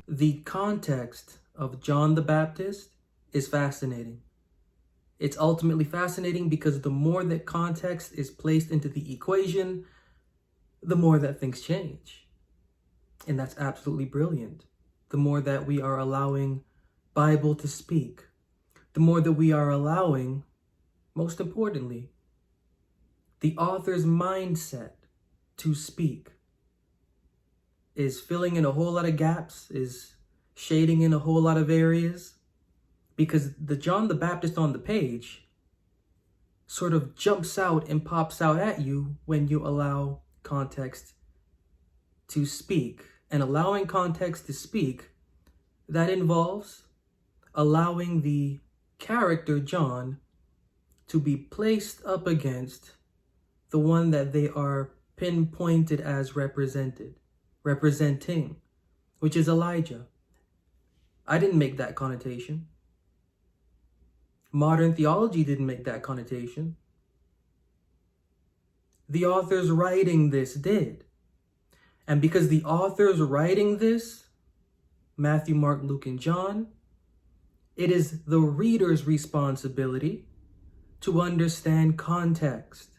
The context of John the Baptist is fascinating. It's ultimately fascinating because the more that context is placed into the equation, the more that things change. And that's absolutely brilliant. The more that we are allowing Bible to speak, the more that we are allowing, most importantly, the author's mindset to speak, is filling in a whole lot of gaps, is shading in a whole lot of areas, because the John the Baptist on the page sort of jumps out and pops out at you when you allow context to speak. And allowing context to speak, that involves allowing the character John to be placed up against the one that they are pinpointed as representing, which is Elijah. I didn't make that connotation. Modern theology didn't make that connotation. The authors writing this did. And because the authors writing this, Matthew, Mark, Luke, and John, it is the reader's responsibility to understand context.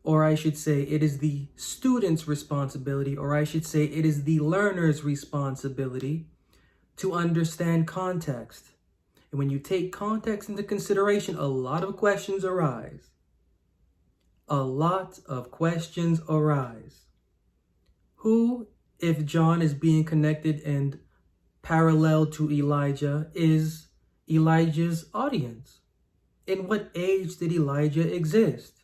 Or I should say, it is the student's responsibility, or I should say, it is the learner's responsibility to understand context. And when you take context into consideration, a lot of questions arise. A lot of questions arise. Who, if John is being connected and parallel to Elijah, is Elijah's audience? In what age did Elijah exist?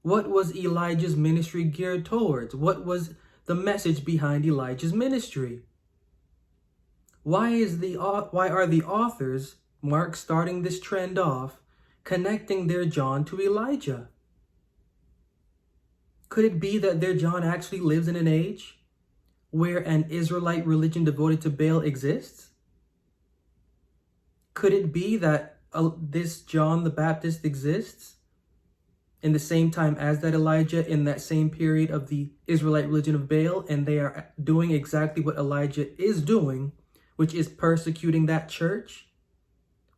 What was Elijah's ministry geared towards? What was the message behind Elijah's ministry? Why are the authors, Mark starting this trend off, connecting their John to Elijah? Could it be that their John actually lives in an age where an Israelite religion devoted to Baal exists? Could it be that this John the Baptist exists in the same time as that Elijah, in that same period of the Israelite religion of Baal, and they are doing exactly what Elijah is doing, which is persecuting that church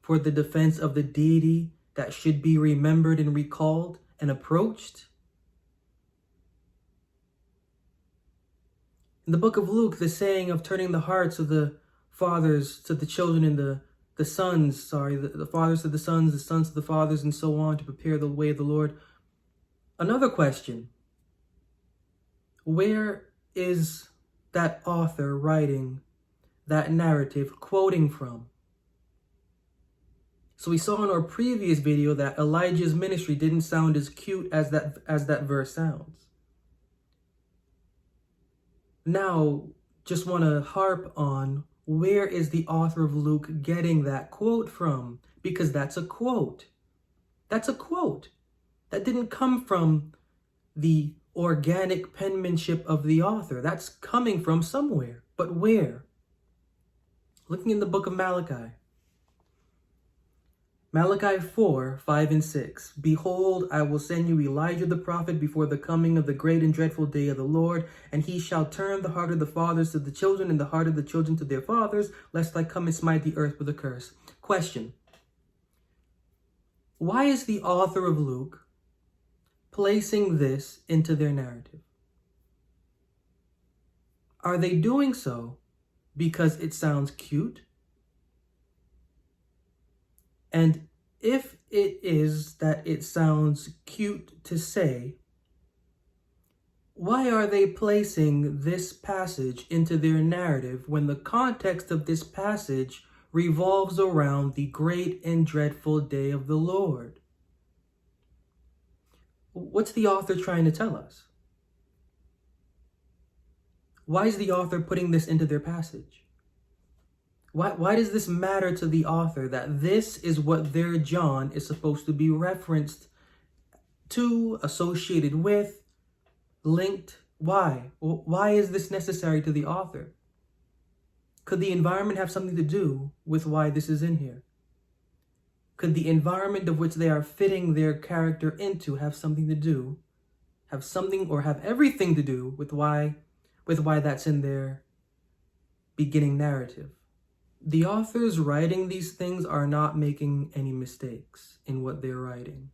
for the defense of the deity that should be remembered and recalled and approached? In the book of Luke, the saying of turning the hearts of the fathers to the children and the fathers to the sons to the fathers, and so on, to prepare the way of the Lord. Another question: where is that author writing that narrative quoting from? So we saw in our previous video that Elijah's ministry didn't sound as cute as that verse sounds. Now, just want to harp on, where is the author of Luke getting that quote from? Because that's a quote. That's a quote. That didn't come from the organic penmanship of the author. That's coming from somewhere. But where? Looking in the book of Malachi. Malachi 4, 5 and 6. Behold, I will send you Elijah the prophet before the coming of the great and dreadful day of the Lord, and he shall turn the heart of the fathers to the children and the heart of the children to their fathers, lest I come and smite the earth with a curse. Question: why is the author of Luke placing this into their narrative? Are they doing so because it sounds cute? And if it is that it sounds cute to say, why are they placing this passage into their narrative when the context of this passage revolves around the great and dreadful day of the Lord? What's the author trying to tell us? Why is the author putting this into their passage? Why does this matter to the author, that this is what their John is supposed to be referenced to, associated with, linked? Why? Why is this necessary to the author? Could the environment have something to do with why this is in here? Could the environment of which they are fitting their character into have something to do, have everything to do with why that's in there? beginning narrative. The authors writing these things are not making any mistakes in what they're writing.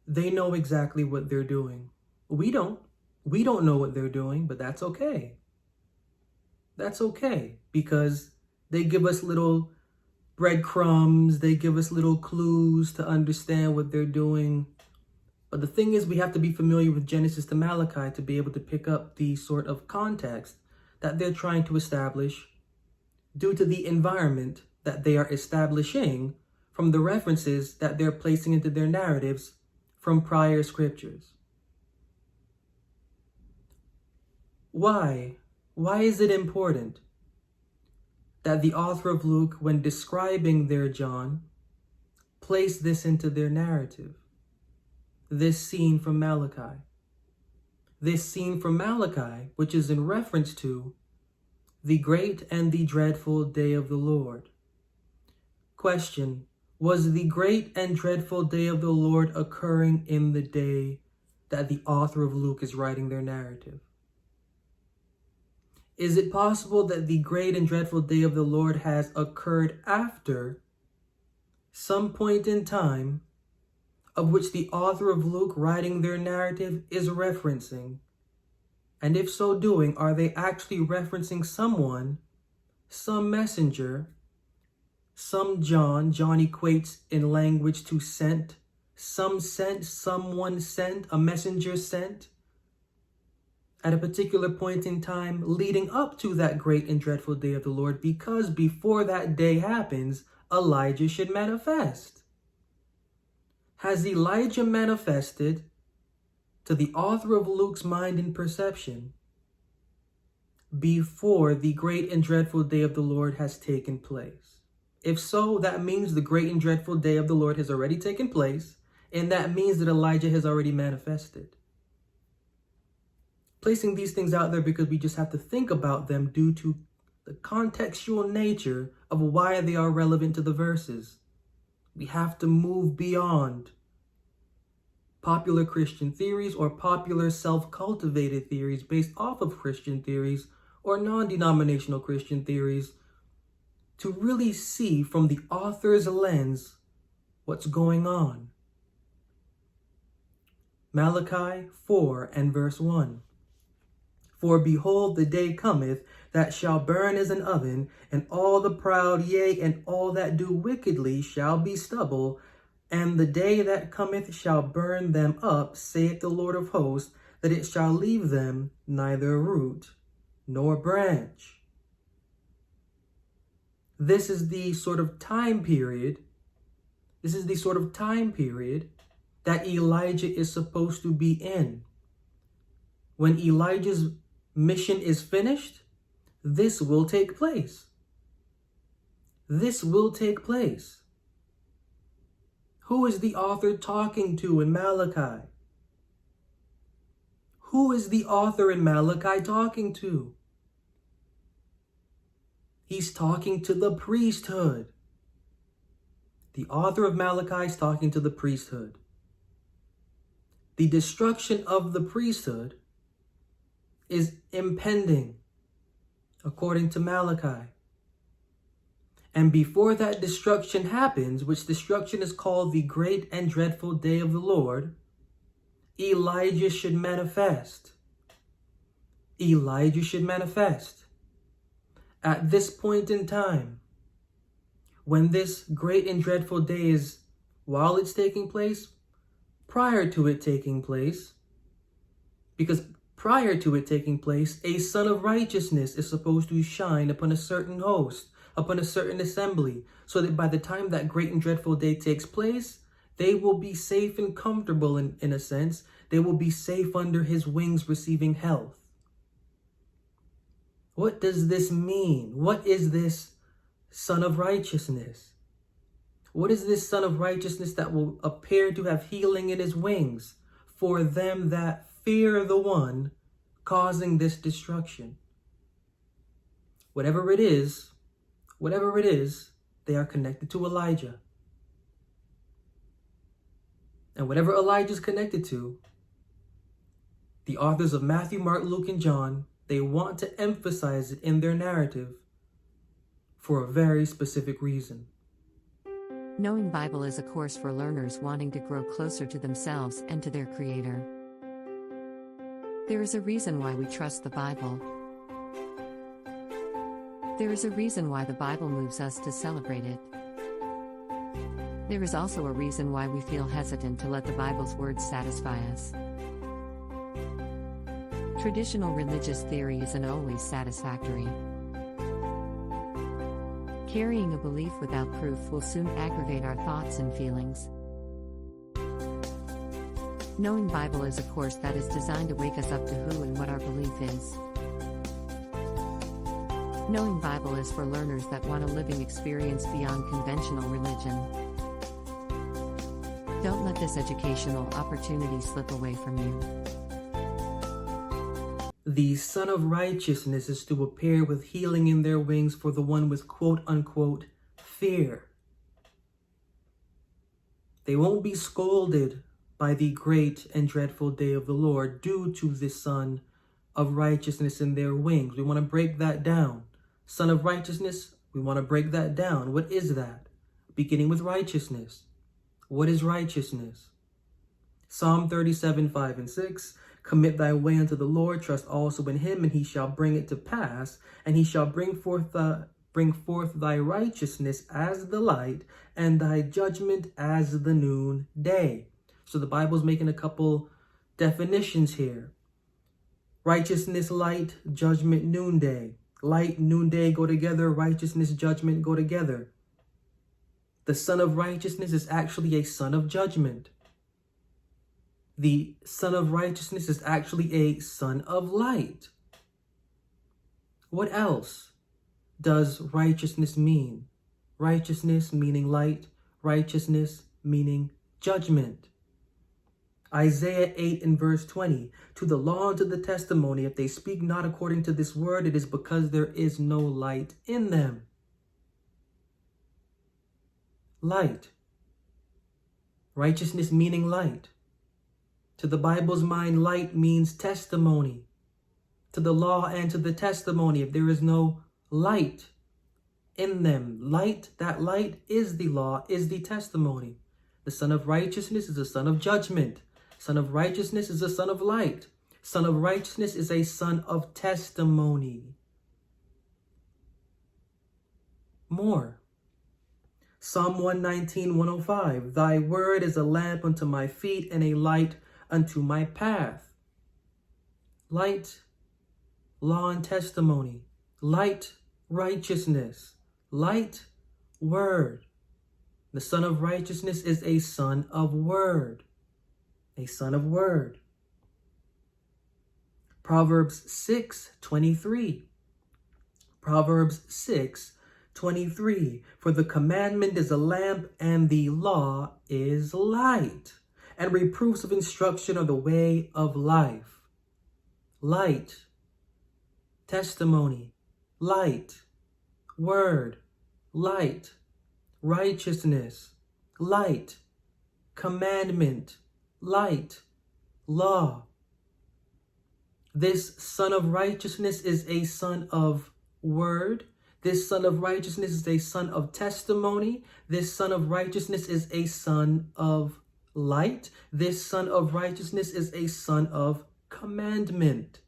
They know exactly what they're doing. We don't. We don't know what they're doing, but that's okay. That's okay, because they give us little breadcrumbs, they give us little clues to understand what they're doing. But the thing is, we have to be familiar with Genesis to Malachi to be able to pick up the sort of context that they're trying to establish due to the environment that they are establishing from the references that they're placing into their narratives from prior scriptures. Why? Why is it important that the author of Luke, when describing their John, place this into their narrative? This scene from Malachi. This scene from Malachi, which is in reference to the great and the dreadful day of the Lord. Question: was the great and dreadful day of the Lord occurring in the day that the author of Luke is writing their narrative? Is it possible that the great and dreadful day of the Lord has occurred after some point in time of which the author of Luke writing their narrative is referencing? And if so doing, are they actually referencing someone, some messenger, some John? John equates in language to sent, some sent, someone sent, a messenger sent at a particular point in time leading up to that great and dreadful day of the Lord, because before that day happens, Elijah should manifest. Has Elijah manifested to the author of Luke's mind and perception before the great and dreadful day of the Lord has taken place? If so, that means the great and dreadful day of the Lord has already taken place, and that means that Elijah has already manifested. Placing these things out there because we just have to think about them due to the contextual nature of why they are relevant to the verses. We have to move beyond popular Christian theories or popular self-cultivated theories based off of Christian theories or non-denominational Christian theories to really see from the author's lens what's going on. Malachi 4 and verse 1. For behold, the day cometh that shall burn as an oven, and all the proud, yea, and all that do wickedly shall be stubble. And the day that cometh shall burn them up, saith the Lord of hosts, that it shall leave them neither root nor branch. This is the sort of time period. This is the sort of time period that Elijah is supposed to be in. When Elijah's mission is finished, this will take place. This will take place. Who is the author talking to in Malachi? Who is the author in Malachi talking to? He's talking to the priesthood. The author of Malachi is talking to the priesthood. The destruction of the priesthood is impending, according to Malachi. And before that destruction happens, which destruction is called the great and dreadful day of the Lord, Elijah should manifest. Elijah should manifest. At this point in time, when this great and dreadful day is, while it's taking place, prior to it taking place, because prior to it taking place, a sun of righteousness is supposed to shine upon a certain host, upon a certain assembly, so that by the time that great and dreadful day takes place, they will be safe and comfortable in a sense. They will be safe under his wings, receiving health. What does this mean? What is this sun of righteousness? What is this sun of righteousness that will appear to have healing in his wings for them that fear the one causing this destruction? Whatever it is, they are connected to Elijah. And whatever Elijah is connected to, the authors of Matthew, Mark, Luke, and John They want to emphasize it in their narrative for a very specific reason. Knowing Bible is a course for learners wanting to grow closer to themselves and to their Creator. There is a reason why we trust the Bible. There is a reason why the Bible moves us to celebrate it. There is also a reason why we feel hesitant to let the Bible's words satisfy us. Traditional religious theory isn't always satisfactory. Carrying a belief without proof will soon aggravate our thoughts and feelings. Knowing Bible is a course that is designed to wake us up to who and what our belief is. Knowing Bible is for learners that want a living experience beyond conventional religion. Don't let this educational opportunity slip away from you. The Son of Righteousness is to appear with healing in their wings for the one with quote-unquote fear. They won't be scolded by the great and dreadful day of the Lord due to the Son of Righteousness in their wings. We want to break that down. Son of Righteousness, we want to break that down. What is that? Beginning with righteousness. What is righteousness? Psalm 37, 5 and 6. Commit thy way unto the Lord, trust also in him, and he shall bring it to pass, and he shall bring forth thy righteousness as the light, and thy judgment as the noonday. So the Bible's making a couple definitions here. Righteousness, light, judgment, noonday. Light, noonday go together, righteousness, judgment go together. The Son of Righteousness is actually a son of judgment. The Son of Righteousness is actually a son of light. What else does righteousness mean? Righteousness meaning light, righteousness meaning judgment. Isaiah 8 and verse 20, to the law and to the testimony, if they speak not according to this word, it is because there is no light in them. Light. Righteousness meaning light. To the Bible's mind, light means testimony. To the law and to the testimony, if there is no light in them, light, that light is the law, is the testimony. The Son of Righteousness is a son of judgment. Son of Righteousness is a son of light. Son of Righteousness is a son of testimony. More. Psalm 119, 105. Thy word is a lamp unto my feet and a light unto my path. Light, law and testimony. Light, righteousness. Light, word. The Son of Righteousness is a son of word. A son of word. Proverbs 6:23. Proverbs 6:23. For the commandment is a lamp, and the law is light, and reproofs of instruction are the way of life. Light, testimony, light, word, light, righteousness, light, commandment, light, law. This Son of Righteousness is a son of word. This Son of Righteousness is a son of testimony. This Son of Righteousness is a son of light. This Son of Righteousness is a son of commandment.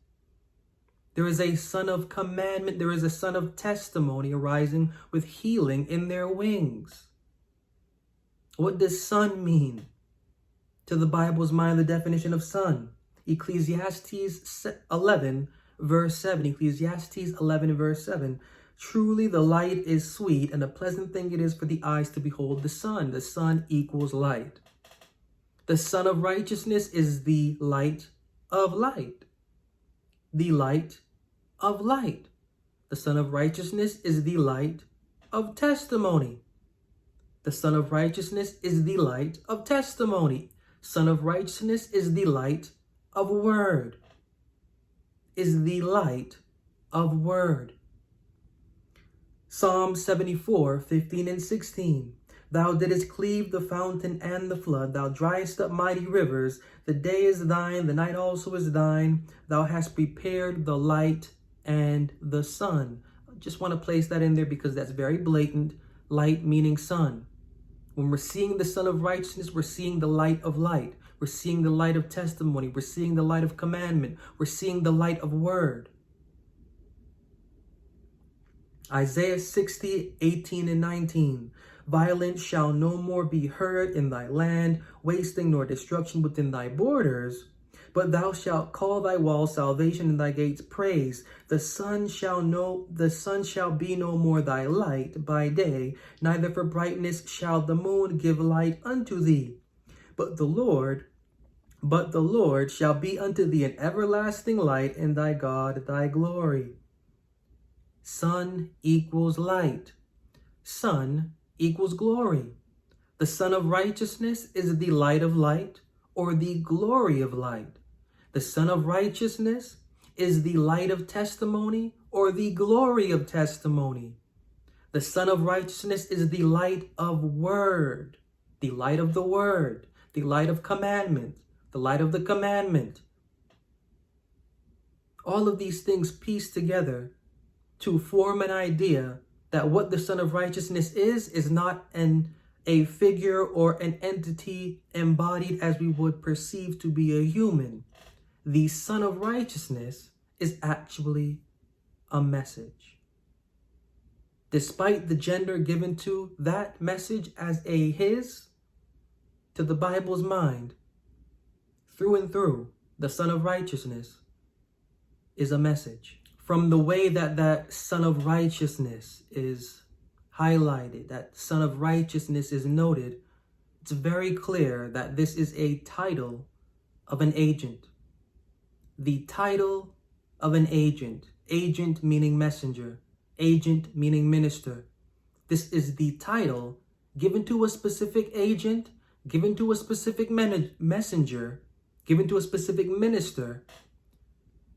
There is a son of commandment. There is a son of testimony arising with healing in their wings. What does son mean? To the Bible's mind, the definition of son. Ecclesiastes 11, verse 7. Ecclesiastes 11, verse 7. Truly the light is sweet, and a pleasant thing it is for the eyes to behold the sun. The sun equals light. The Son of Righteousness is the light of light. The light of light. The Son of Righteousness is the light of testimony. The Son of Righteousness is the light of testimony. Son of Righteousness is the light of word. Is the light of word. Psalm 74, 15 and 16. Thou didst cleave the fountain and the flood. Thou driest up mighty rivers. The day is thine, the night also is thine. Thou hast prepared the light and the sun. I just want to place that in there because that's very blatant. Light meaning sun. When we're seeing the Son of Righteousness, we're seeing the light of light. We're seeing the light of testimony. We're seeing the light of commandment. We're seeing the light of word. Isaiah 60, 18 and 19. Violence shall no more be heard in thy land, wasting nor destruction within thy borders. But thou shalt call thy walls salvation and thy gates praise. The sun shall be no more thy light by day, neither for brightness shall the moon give light unto thee. But the Lord shall be unto thee an everlasting light, and thy God thy glory. Sun equals light. Sun equals glory. The Son of Righteousness is the light of light, or the glory of light. The Son of Righteousness is the light of testimony, or the glory of testimony. The Son of Righteousness is the light of word, the light of the word, the light of commandment, the light of the commandment. All of these things piece together to form an idea that what the Son of Righteousness is not a figure or an entity embodied as we would perceive to be a human. The Son of Righteousness is actually a message. Despite the gender given to that message as a his, to the Bible's mind, through and through, the Son of Righteousness is a message. From the way that Son of Righteousness is highlighted, that Son of Righteousness is noted, it's very clear that this is a title of an agent. The title of an agent. Agent meaning messenger. Agent meaning minister. This is the title given to a specific agent, given to a specific messenger, given to a specific minister,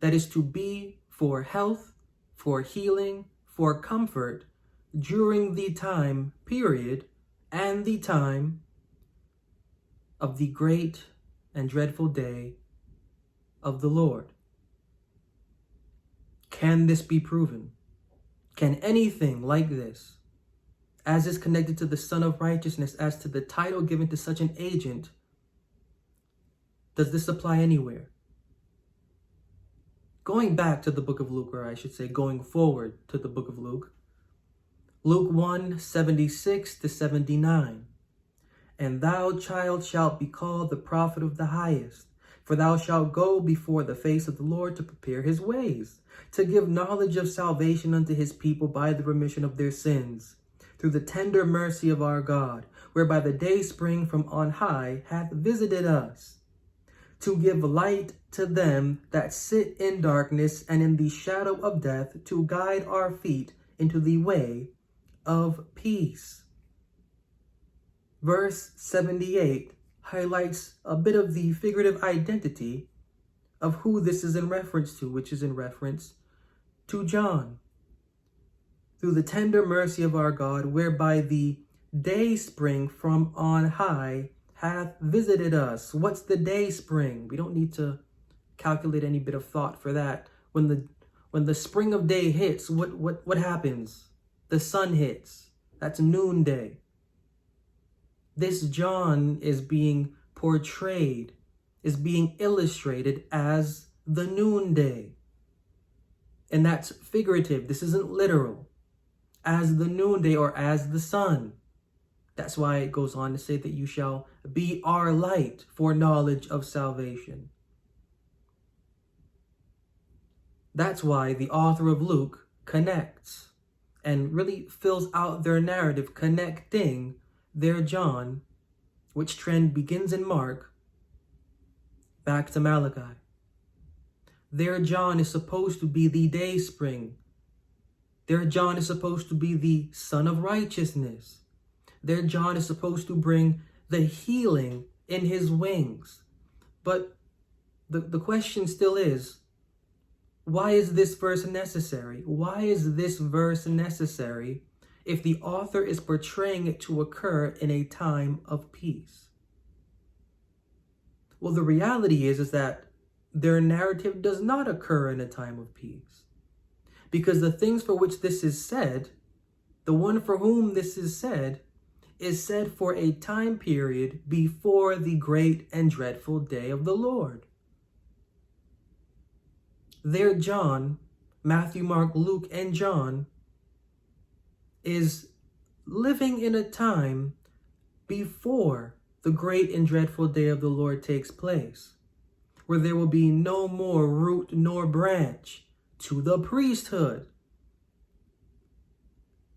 that is to be for health, for healing, for comfort during the time period and the time of the great and dreadful day of the Lord. Can this be proven? Can anything like this, as is connected to the Son of Righteousness, as to the title given to such an agent, does this apply anywhere? Going back to the book of Luke, or I should say going forward to the book of Luke, Luke 1, 76 to 79. And thou, child, shalt be called the prophet of the highest, for thou shalt go before the face of the Lord to prepare his ways, to give knowledge of salvation unto his people by the remission of their sins, through the tender mercy of our God, whereby the day spring from on high hath visited us, to give light to them that sit in darkness and in the shadow of death, to guide our feet into the way of peace. Verse 78 highlights a bit of the figurative identity of who this is in reference to, which is in reference to John. Through the tender mercy of our God, whereby the day spring from on high hath visited us. What's the day spring? We don't need to calculate any bit of thought for that. When the spring of day hits, what happens? The sun hits. That's noonday. This John is being portrayed, is being illustrated as the noonday. And that's figurative. This isn't literal. As the noonday, or as the sun. That's why it goes on to say that you shall be our light for knowledge of salvation. That's why the author of Luke connects and really fills out their narrative, connecting their John, which trend begins in Mark, back to Malachi. Their John is supposed to be the day spring. Their John is supposed to be the Son of Righteousness. Their John is supposed to bring the healing in his wings. But the question still is, why is this verse necessary? Why is this verse necessary if the author is portraying it to occur in a time of peace? Well, the reality is that their narrative does not occur in a time of peace. Because the things for which this is said, the one for whom this is said for a time period before the great and dreadful day of the Lord. There, John, Matthew, Mark, Luke, and John is living in a time before the great and dreadful day of the Lord takes place, where there will be no more root nor branch to the priesthood.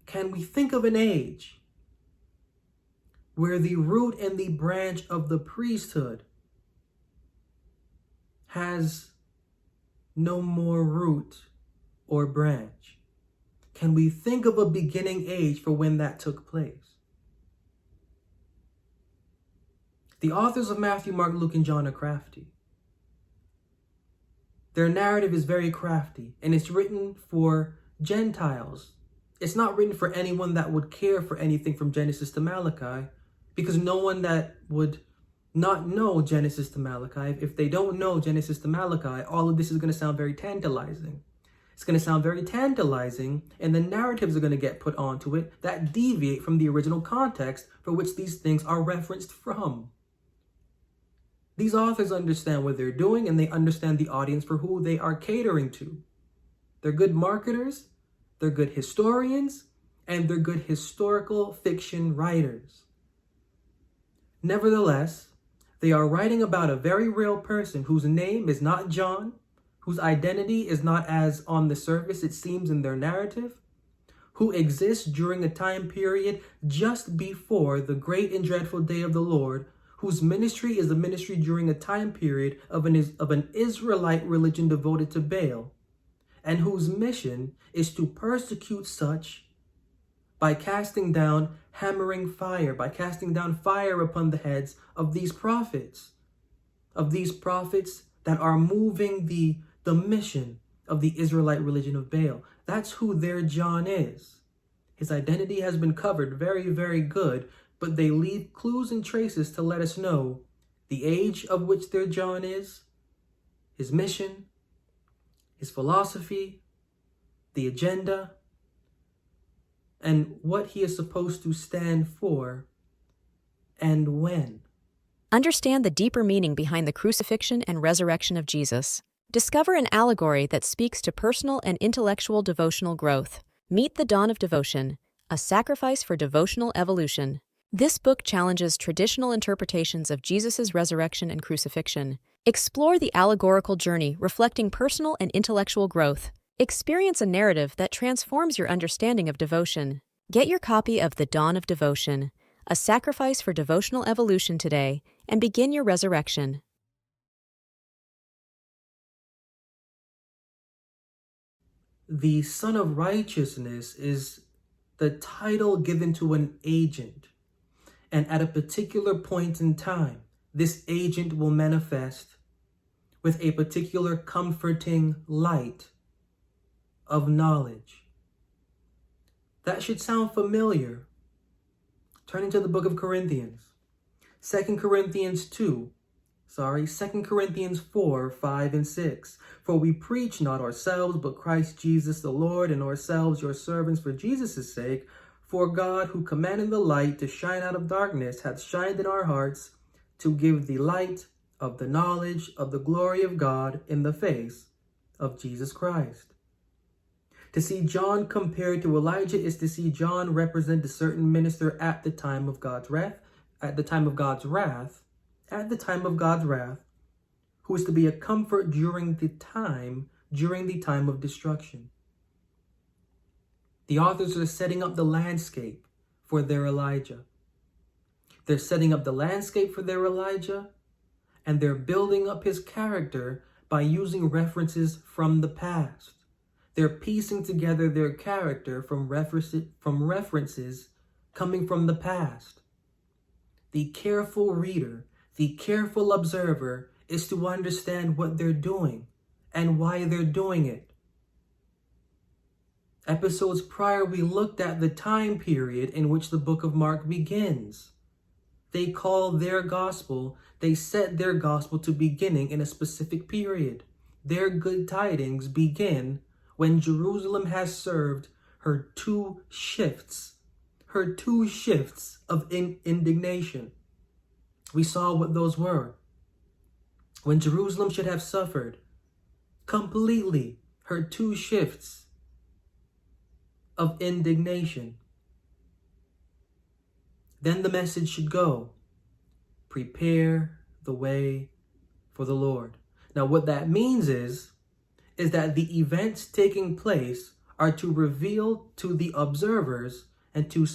Can we think of an age where the root and the branch of the priesthood has no more root or branch? Can we think of a beginning age for when that took place? The authors of Matthew, Mark, Luke, and John are crafty. Their narrative is very crafty, and it's written for Gentiles. It's not written for anyone that would care for anything from Genesis to Malachi, because no one that would not know Genesis to Malachi, if they don't know Genesis to Malachi, all of this is going to sound very tantalizing. It's going to sound very tantalizing, and the narratives are going to get put onto it that deviate from the original context for which these things are referenced from. These authors understand what they're doing, and they understand the audience for who they are catering to. They're good marketers, they're good historians, and they're good historical fiction writers. Nevertheless, they are writing about a very real person whose name is not John, whose identity is not as on the surface it seems in their narrative, who exists during a time period just before the great and dreadful day of the Lord, whose ministry is a ministry during a time period of an Israelite religion devoted to Baal, and whose mission is to persecute such by casting down, hammering fire, by casting down fire upon the heads of these prophets that are moving the mission of the Israelite religion of Baal. That's who their John is. His identity has been covered very, very good, but they leave clues and traces to let us know the age of which their John is, his mission, his philosophy, the agenda, and what he is supposed to stand for, and when. Understand the deeper meaning behind the crucifixion and resurrection of Jesus. Discover an allegory that speaks to personal and intellectual devotional growth. Meet the Dawn of Devotion, a sacrifice for devotional evolution. This book challenges traditional interpretations of Jesus' resurrection and crucifixion. Explore the allegorical journey reflecting personal and intellectual growth. Experience a narrative that transforms your understanding of devotion. Get your copy of The Dawn of Devotion, a sacrifice for devotional evolution today, and begin your resurrection. The Son of Righteousness is the title given to an agent. And at a particular point in time, this agent will manifest with a particular comforting light of knowledge. That should sound familiar. Turning to the book of Corinthians. 2 Corinthians 4, 5, and 6. For we preach not ourselves, but Christ Jesus the Lord, and ourselves your servants for Jesus' sake. For God, who commanded the light to shine out of darkness, hath shined in our hearts to give the light of the knowledge of the glory of God in the face of Jesus Christ. To see John compared to Elijah is to see John represent a certain minister at the time of God's wrath, who is to be a comfort during the time of destruction. The authors are setting up the landscape for their Elijah. They're setting up the landscape for their Elijah, and they're building up his character by using references from the past. They're piecing together their character from references coming from the past. The careful reader, the careful observer is to understand what they're doing and why they're doing it. Episodes prior, we looked at the time period in which the book of Mark begins. They set their gospel to beginning in a specific period. Their good tidings begin when Jerusalem has served her two shifts of indignation. We saw what those were. When Jerusalem should have suffered completely her two shifts of indignation, then the message should go, prepare the way for the Lord. Now, what that means is that the events taking place are to reveal to the observers and to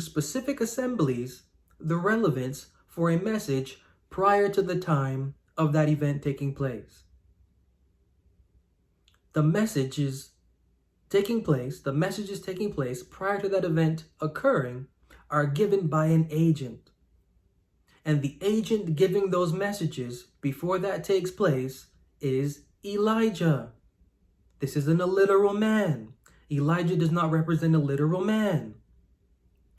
specific assemblies the relevance for a message prior to the time of that event taking place. The messages taking place prior to that event occurring are given by an agent. And the agent giving those messages before that takes place is Elijah. This isn't a literal man. Elijah does not represent a literal man.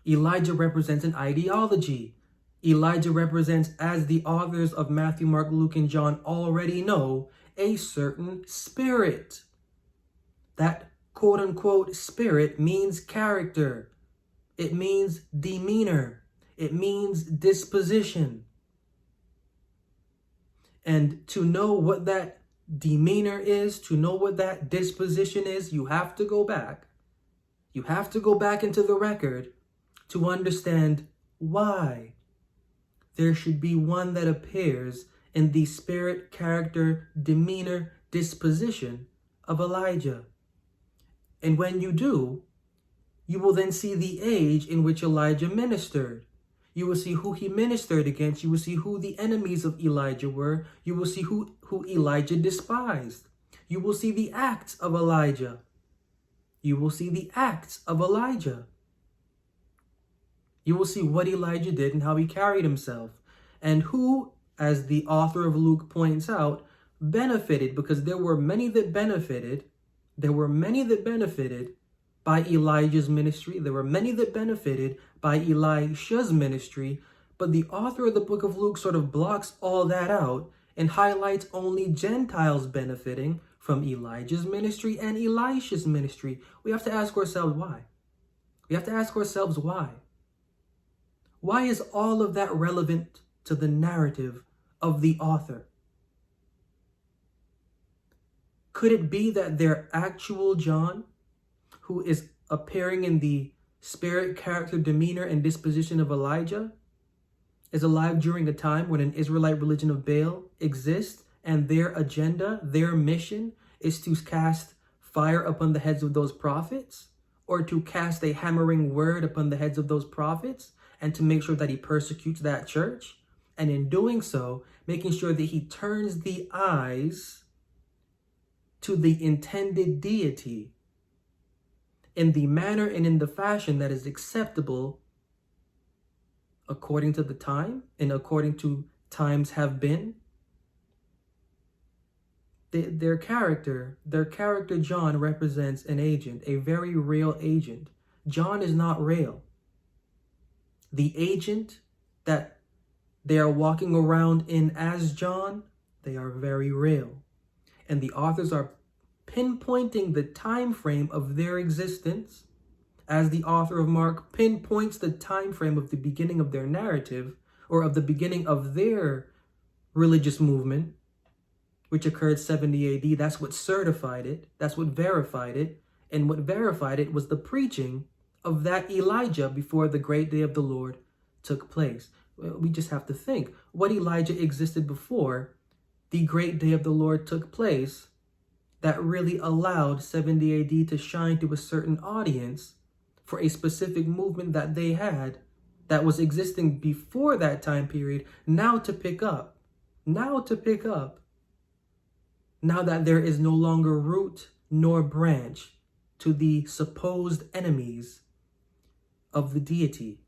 Elijah represents an ideology. Elijah represents, as the authors of Matthew, Mark, Luke, and John already know, a certain spirit. That quote-unquote spirit means character. It means demeanor. It means disposition. And to know what that demeanor is, to know what that disposition is, you have to go back. You have to go back into the record to understand why there should be one that appears in the spirit, character, demeanor, disposition of Elijah. And when you do, you will then see the age in which Elijah ministered. You will see who he ministered against. You will see who the enemies of Elijah were. You will see who Elijah despised. You will see the acts of Elijah. You will see the acts of Elijah. You will see what Elijah did and how he carried himself. And who, as the author of Luke points out, benefited, because there were many that benefited. There were many that benefited by Elijah's ministry. There were many that benefited by Elisha's ministry. But the author of the book of Luke sort of blocks all that out and highlights only Gentiles benefiting from Elijah's ministry and Elisha's ministry. We have to ask ourselves why. We have to ask ourselves why. Why is all of that relevant to the narrative of the author? Could it be that their actual John, who is appearing in the spirit, character, demeanor, and disposition of Elijah, is alive during a time when an Israelite religion of Baal exists, and their agenda, their mission, is to cast fire upon the heads of those prophets, or to cast a hammering word upon the heads of those prophets, and to make sure that he persecutes that church, and in doing so, making sure that he turns the eyes to the intended deity in the manner and in the fashion that is acceptable according to the time and according to times have been. Their character John represents an agent, a very real agent. John is not real. The agent that they are walking around in as John, they are very real. And the authors are pinpointing the time frame of their existence, as the author of Mark pinpoints the time frame of the beginning of their narrative, or of the beginning of their religious movement, which occurred 70 AD. That's what certified it. That's what verified it. And what verified it was the preaching of that Elijah before the great day of the Lord took place. We just have to think what Elijah existed before the great day of the Lord took place that really allowed 70 AD to shine to a certain audience for a specific movement that they had that was existing before that time period, now to pick up, now that there is no longer root nor branch to the supposed enemies of the deity.